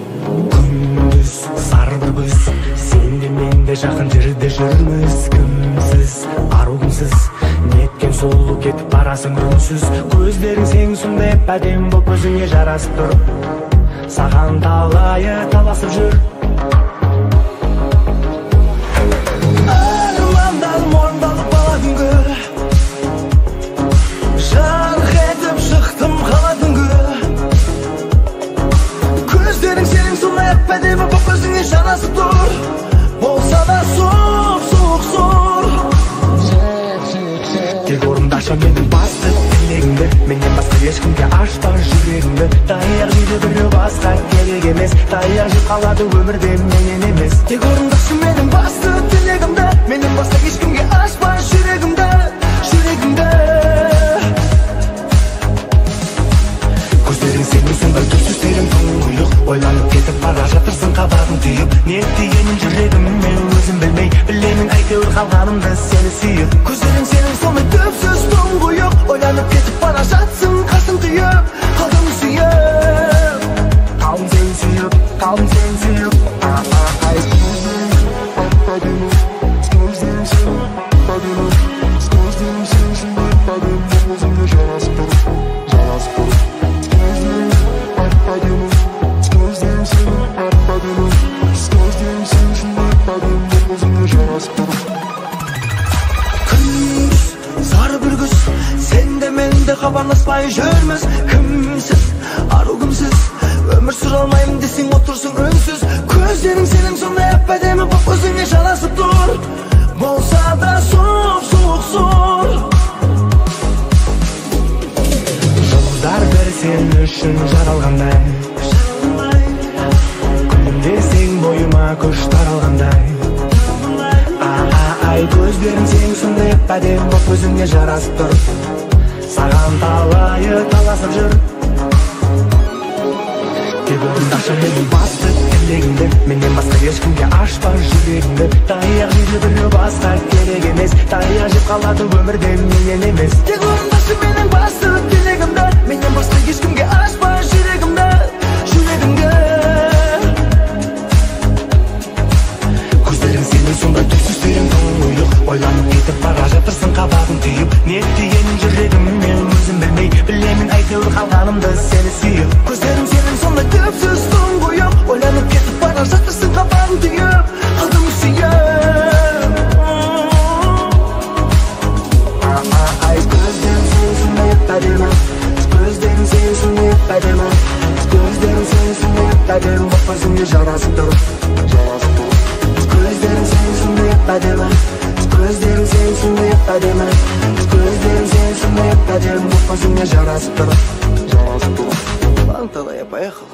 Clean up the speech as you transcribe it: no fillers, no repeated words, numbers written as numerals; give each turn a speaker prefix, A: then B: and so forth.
A: Күндүз сардыбыз, сенде менде жакын жерде жүрмүз. Кимсиз, аругумсуз, неткен сулуу кетип барасың үнсүз. Көздөрүң сең сондай әдем болуп өзүңө жарасып тур. Саган талайы таласып жүр. Армандалып орындалып бала күнгө, жарык этип чыктым кала түнгө. Көздөрүң сенин сондай әдем болуп өзүңө жарасып тур. Болса да сук зор. Тек орундашы менин басты тилегимди, менден башка эч кимге ачпа жүрөгүмдү. Даяр жүйдө бирөө башка керек эмес, даяр жеп калады өмүрдө менен эмес. Тек орундашы менин басты тилегимди, менден башка эч кимге ачпа жүрөгүмдү. Көздөрүң сенин сондай түпсүз терең туңгуюк, ойланып кетип бара жатырсың кабагың түйүп. Не дегенин жүрөгүмө өзүм билмей, билемин айтыр калганымды сени сүйүп. Көздөрүң сенин сондай түпсүз туңгуюк, ойланып кетип бара жатсың касың түйүп. Калдым сүйүп, калдым сени сүйүп, калдым сени сүйүп. Хабарласпай жүрміз, кімсіз, аругумсыз, өмір сүре алмаймын десең отырсың үнсіз. Көздерің сенің сондай әдемі болып өзіңе жарасып тұр. Болса да суық зор. Жұлдыздар бір сен үшін жаралғандай, күнде сен бойыма күш таралғандай. Ай, көздерің сенің сондай әдемі болып өзіңе жарасып тұр. Саган талайы таласып жүр. Тек орундашы менин басты тилегимди, менден башка эч кимге ачпа жүрөгүмдү. Даяр жүйдө бирөө башка керек эмес, даяр жеп калады өмүрдө менен эмес. Тек орундашы менин басты тилегимди, менден башка эч кимге ачпа жүрөгүмдү. Көздөрүң сенин сондай түпсүз терең туңгуюк, ойланып кетип бара жатырсың кабагың түйүп. Не дегенин жүрөгүмө өзүм билмей, билемин айтыр калганымды сени сүйүп. Көздөрүң сенин сондай түпсүз туңгуюк, ойланып кетип бара жатырсың кабагың түйүп. Калдым сүйүп. Көздөрүң сенин сондай әдемі, көздөрүң сенин сондай әдемі, көздөрүң сенин сондай әдемі болуп өзүңө жарасып тур. Көздөрүң сенин сондай әдемі, көздөрүң сенин сондай әдемі, көздөрүң сенин сондай әдемі болуп өзүңө жарасып тур. Ладно, тогда я поехал.